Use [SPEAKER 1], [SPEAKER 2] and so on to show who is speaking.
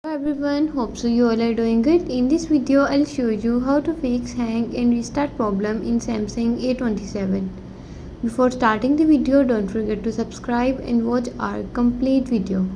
[SPEAKER 1] Hello everyone, hope so you all are doing good. In this video I'll show you how to fix hang and restart problem in Samsung A27. Before starting the video, don't forget to subscribe and watch our complete video.